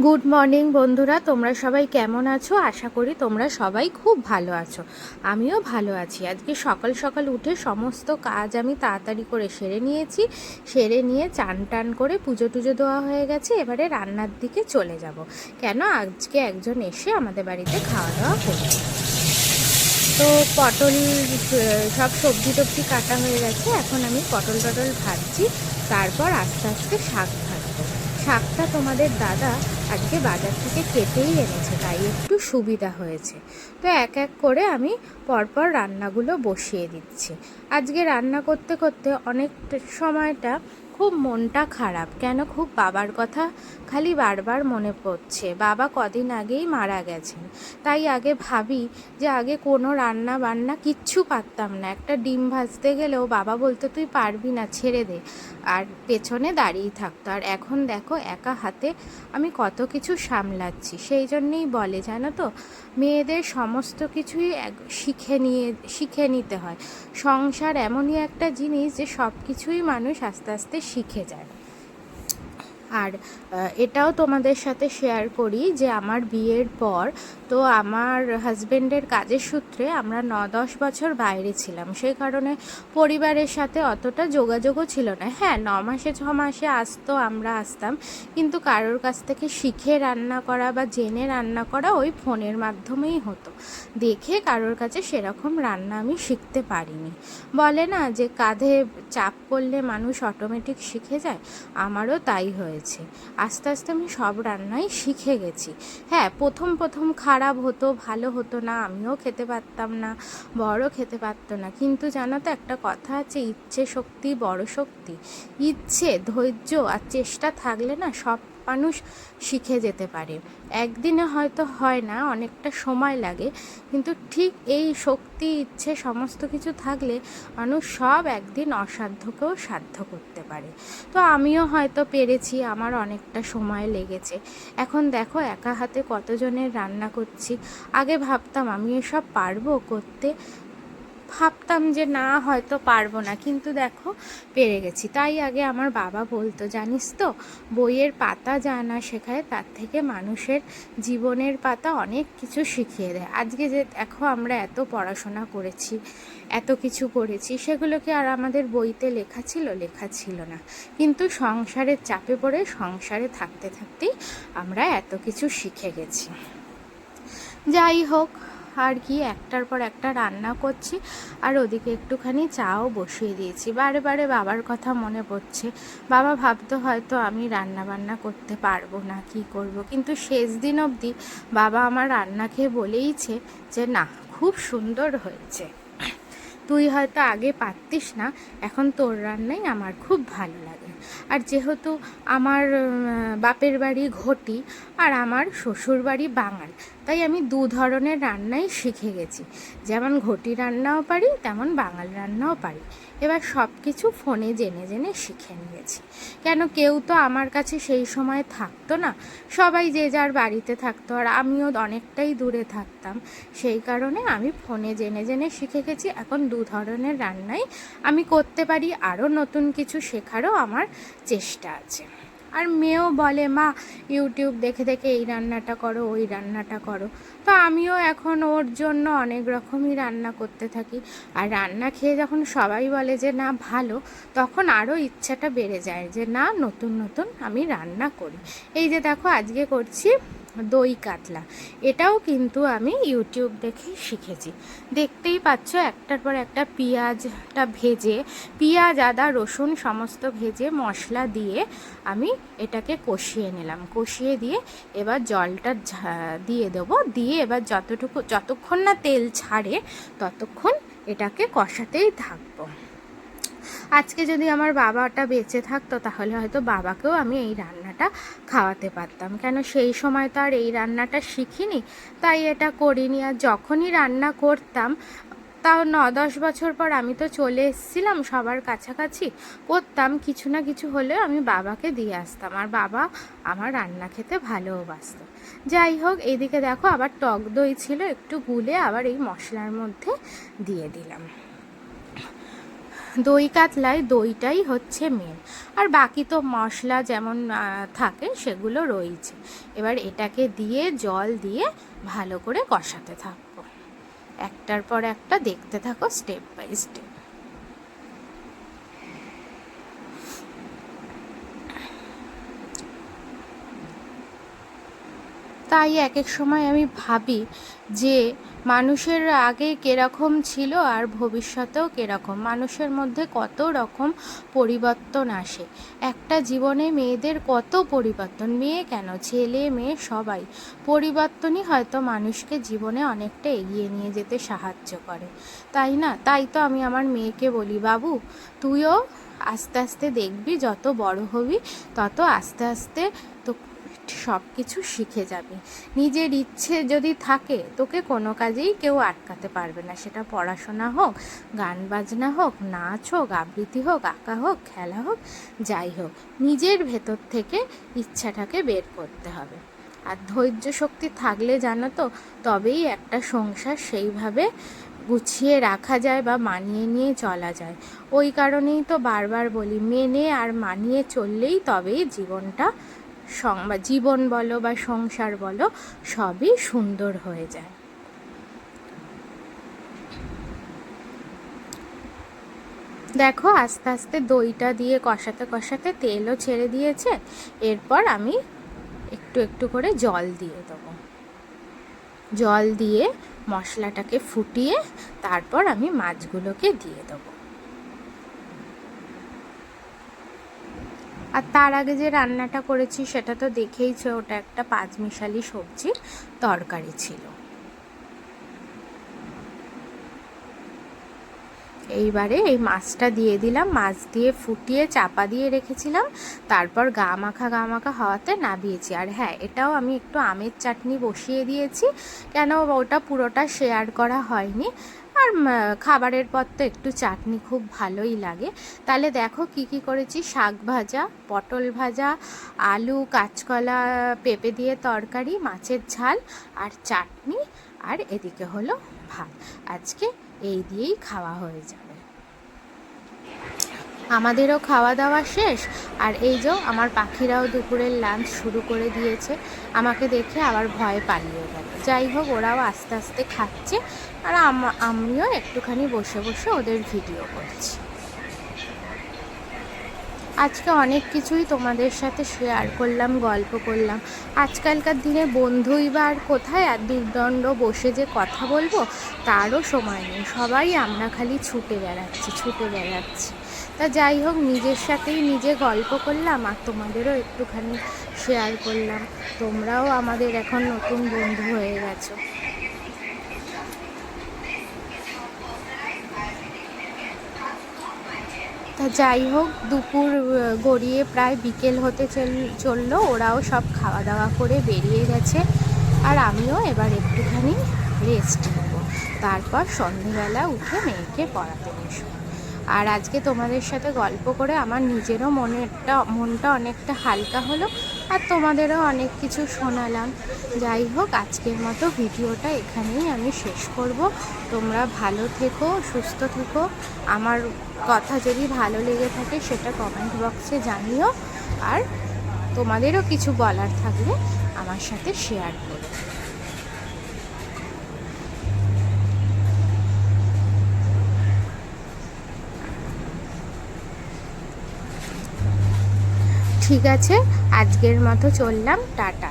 Good morning বন্ধুরা, তোমরা সবাই কেমন আছো? আশা করি তোমরা সবাই খুব ভালো আছো। আমিও ভালো আছি। আজকে সকাল সকাল উঠে সমস্ত কাজ আমি তাড়াতাড়ি করে সেরে নিয়েছি। সেরে নিয়ে চান টান করে পুজো টুজো দেওয়া হয়ে গেছে। এবারে রান্নার দিকে চলে যাব। কেন আজকে একজন এসে আমাদের বাড়িতে খাওয়া দাওয়া করবে। তো পটল সব সবজি টবজি কাটা হয়ে গেছে। এখন আমি পটল টটল ভাজছি, তারপর আস্তে আস্তে শাক ভাজবো। শাকটা তোমাদের দাদা আজকে বাজার থেকে কেটেই এনেছে, তাই একটু সুবিধা হয়েছে। তো এক এক করে আমি পরপর রান্নাগুলো বসিয়ে দিচ্ছি। আজকে রান্না করতে করতে অনেক সময়টা খুব মনটা খারাপ। কেন, খুব বাবার কথা খালি বারবার মনে পড়ছে। বাবা কদিন আগেই মারা গেছেন। তাই আগে ভাবি যে আগে কোনো রান্না বান্না কিচ্ছু পারতাম না। একটা ডিম ভাজতে গেলেও বাবা বলতো তুই পারবি না, ছেড়ে দে, আর পেছনে দাঁড়িয়ে থাকতো। আর এখন দেখো একা হাতে আমি কত কিছু সামলাচ্ছি। সেই জন্যেই বলে জানো তো, মেয়েদের সমস্ত কিছুই শিখে নিতে হয়। সংসার এমনই একটা জিনিস যে সব কিছুই মানুষ আস্তে আস্তে শিখে যায়। আর এটাও তোমাদের সাথে শেয়ার করি যে আমার বিয়ের পর তো আমার হাজব্যান্ডের কাজের সূত্রে আমরা 9-10 বছর বাইরে ছিলাম। সেই কারণে পরিবারের সাথে অতটা যোগাযোগও ছিল না। হ্যাঁ, 9 মাসে 6 মাসে আসতো, আমরা আসতাম, কিন্তু কারোর কাছ থেকে শিখে রান্না করা বা জেনে রান্না করা ওই ফোনের মাধ্যমেই হতো। দেখে কারোর কাছে সেরকম রান্না আমি শিখতে পারিনি। বলে না যে কাঁধে চাপ পড়লে মানুষ অটোমেটিক শিখে যায়, আমারও তাই হয়েছে। আস্তে আস্তে আমি সব রান্নাই শিখে গেছি। হ্যাঁ, প্রথম প্রথম খারাপ হতো, ভালো হতো না, আমিও খেতে পারতাম না, বড় খেতে পারতো না। কিন্তু জানো তো একটা কথা আছে, ইচ্ছে শক্তি বড় শক্তি। ইচ্ছে, ধৈর্য আর চেষ্টা থাকলে না সব মানুষ শিখে যেতে পারে। একদিনে হয়তো হয় না, অনেকটা সময় লাগে, কিন্তু ঠিক এই শক্তি, ইচ্ছে সমস্ত কিছু থাকলে মানুষ সব একদিন অসাধ্যকেও সাধ্য করতে পারে। তো আমিও হয়তো পেরেছি, আমার অনেকটা সময় লেগেছে। এখন দেখো একা হাতে কতজনের রান্না করছি। আগে ভাবতাম আমি এসব পারবো করতে, ভাবতাম যে না হয়তো পারবো না, কিন্তু দেখো পেরে গেছি। তাই আগে আমার বাবা বলতো, জানিস তো, বইয়ের পাতা যা না শেখায় তার থেকে মানুষের জীবনের পাতা অনেক কিছু শিখিয়ে দেয়। আজকে যে দেখো আমরা এত পড়াশোনা করেছি, এত কিছু করেছি, সেগুলো কি আর আমাদের বইতে লেখা ছিল? লেখা ছিল না। কিন্তু সংসারের চাপে পড়ে সংসারে থাকতে থাকতেই আমরা এত কিছু শিখে গেছি। যাই হোক, আর কি, একটার পর একটা রান্না করছি, আর ওদিকে একটুখানি চাও বসিয়ে দিয়েছি। বারে বারে বাবার কথা মনে পড়ছে। বাবা ভাবতো হয়তো আমি রান্না বান্না করতে পারবো না, কি করব, কিন্তু শেষ দিন অবধি বাবা আমার রান্না খেয়ে বলেইছে যে না, খুব সুন্দর হয়েছে। তুই হয়তো আগে পারতিস না, এখন তোর রান্নাই আমার খুব ভালো লাগে। আর যেহেতু আমার বাপের বাড়ি ঘটি আর আমার শ্বশুর বাড়ি বাঙাল, তাই আমি দু ধরনের রান্নাই শিখে গেছি। যেমন ঘটি রান্নাও পারি, তেমন বাঙাল রান্নাও পারি। এবার সব কিছু ফোনে জেনে জেনে শিখে নিয়েছি। কেন, কেউ তো আমার কাছে সেই সময় থাকতো না, সবাই যে যার বাড়িতে থাকতো, আর আমিও অনেকটাই দূরে থাকতাম। সেই কারণে আমি ফোনে জেনে জেনে শিখে গেছি। এখন দু ধরনের রান্নাই আমি করতে পারি, আরও নতুন কিছু শেখারও আমার চেষ্টা আছে। আর মেয়েও বলে, মা ইউটিউব দেখে দেখে এই রান্নাটা করো, ওই রান্নাটা করো। তো আমিও এখন ওর জন্য অনেক রকমই রান্না করতে থাকি। আর রান্না খেয়ে যখন সবাই বলে যে না ভালো, তখন আরও ইচ্ছাটা বেড়ে যায় যে না, নতুন নতুন আমি রান্না করি। এই যে দেখো আজকে করছি দই কাতলা। এটাও কিন্তু আমি ইউটিউব দেখেই শিখেছি। দেখতেই পাচ্ছ, একটার পর একটা পেঁয়াজটা ভেজে, পেঁয়াজ আদা রসুন সমস্ত ভেজে মশলা দিয়ে আমি এটাকে কষিয়ে নিলাম। কষিয়ে দিয়ে এবার জলটা দিয়ে দেবো। দিয়ে এবার যতক্ষণ না তেল ছাড়ে ততক্ষণ এটাকে কষাতেই থাকবো। আজকে যদি আমার বাবাটা বেঁচে থাকতো, তাহলে হয়তো বাবাকেও আমি এই রান্নাটা খাওয়াতে পারতাম। কেন, সেই সময় তো আর এই রান্নাটা শিখিনি, তাই এটা করিনি। আর যখনই রান্না করতাম, তাও 9-10 বছর পর আমি তো চলে এসেছিলাম সবার কাছাকাছি, করতাম কিছু না কিছু হলেও আমি বাবাকে দিয়ে আসতাম, আর বাবা আমার রান্না খেতে ভালোবাসত। যাই হোক, এইদিকে দেখো আবার টক দই ছিল, একটু গুলে আবার এই মশলার মধ্যে দিয়ে দিলাম। দই কাতলায় দইটাই হচ্ছে মেন, আর বাকি তো মশলা যেমন থাকে সেগুলো রয়েছে। এবার এটাকে দিয়ে জল দিয়ে ভালো করে কষাতে থাকবো, একটার পর একটা দেখতে থাকো স্টেপ বাই স্টেপ। তাই এক এক সময় আমি ভাবি যে মানুষের আগে কীরকম ছিল আর ভবিষ্যতেও কীরকম, মানুষের মধ্যে কত রকম পরিবর্তন আসে। একটা জীবনে মেয়েদের কত পরিবর্তন, মেয়ে কেন, ছেলে মেয়ে সবাই পরিবর্তনই হয়তো মানুষকে জীবনে অনেকটা এগিয়ে নিয়ে যেতে সাহায্য করে, তাই না? তাই তো আমি আমার মেয়েকে বলি, বাবু তুইও আস্তে আস্তে দেখবি, যত বড় হবি তত আস্তে আস্তে তো সব কিছু শিখে যাবি। নিজের ইচ্ছে যদি থাকে তোকে কোনো কাজেই কেউ আটকাতে পারবে না, সেটা পড়াশোনা হোক, গান বাজনা হোক, নাচ হোক, আবৃত্তি হোক, আঁকা হোক, খেলা হোক, যাই হোক, নিজের ভেতর থেকে ইচ্ছাটাকে বের করতে হবে। আর ধৈর্য শক্তি থাকলে জানো তো, তবেই একটা সংসার সেইভাবে গুছিয়ে রাখা যায় বা মানিয়ে নিয়ে চলা যায়। ওই কারণেই তো বারবার বলি, মেনে আর মানিয়ে চললেই তবেই জীবনটা জীবন বলো বা সংসার বলো সবই সুন্দর হয়ে যায়। দেখো আস্তে আস্তে দইটা দিয়ে কষাতে কষাতে তেলও ছেড়ে দিয়েছে। এরপর আমি একটু একটু করে জল দিয়ে দেবো, জল দিয়ে মশলাটাকে ফুটিয়ে তারপর আমি মাছগুলোকে দিয়ে দেবো। আর তার আগে যে রান্নাটা করেছি সেটা তো দেখেইছো, ওটা একটা পাঁচমিশালি সবজির তরকারি ছিল। এইবারে এই মাছটা দিয়ে দিলাম, মাছ দিয়ে ফুটিয়ে চাপা দিয়ে রেখেছিলাম, তারপর গা মাখা হওয়াতে নামিয়েছি। আর হ্যাঁ, এটাও আমি একটু আমের চাটনি বসিয়ে দিয়েছি, কেন ওটা পুরোটা শেয়ার করা হয়নি। আর খাবারের পর তো একটু চাটনি খুব ভালোই লাগে। তাহলে দেখো কি কি করেছি, শাক ভাজা, পটল ভাজা, আলু, কাঁচকলা, পেঁপে দিয়ে তরকারি, মাছের ঝাল আর চাটনি, আর এদিকে হলো ভাত। আজকে এই দিয়েই খাওয়া হয়ে যাবে। আমাদেরও খাওয়া দাওয়া শেষ। আর এই যে আমার পাখিরাও দুপুরের লাঞ্চ শুরু করে দিয়েছে, আমাকে দেখে আবার ভয় পালিয়ে গেল। যাই হোক, ওরাও আস্তে আস্তে খাচ্ছে, আর আমিও একটুখানি বসে বসে ওদের ভিডিও করছি। আজকে অনেক কিছুই তোমাদের সাথে শেয়ার করলাম, গল্প করলাম। আজকালকার দিনে বন্ধুই বা আর কোথায়, আর দুর্দণ্ড বসে যে কথা বলবো তারও সময় নেই, সবাই আমরা খালি ছুটে বেড়াচ্ছি। তা যাই হোক, নিজের সাথেই নিজে গল্প করলাম আর তোমাদেরও একটুখানি শেয়ার করলাম। তোমরাও আমাদের এখন নতুন বন্ধু হয়ে গেছো। তা যাই হোক, দুপুর গড়িয়ে প্রায় বিকেল হতে চললো, ওরাও সব খাওয়া দাওয়া করে বেরিয়ে গেছে, আর আমিও এবার একটুখানি রেস্ট নেব, তারপর সন্ধেবেলা উঠে মেয়েকে পড়াতে বসবো। আর আজকে তোমাদের সাথে গল্প করে আমার নিজেরও মনটা অনেকটা হালকা হলো, আর তোমাদেরও অনেক কিছু শোনালাম। যাই হোক, আজকের মতো ভিডিওটা এখানেই আমি শেষ করব। তোমরা ভালো থেকো, সুস্থ থেকো। আমার কথা যদি ভালো লেগে থাকে সেটা কমেন্ট বক্সে জানিও, আর তোমাদেরও কিছু বলার থাকলে আমার সাথে শেয়ার করো। ঠিক আছে, আজকের মতো চললাম, টাটা।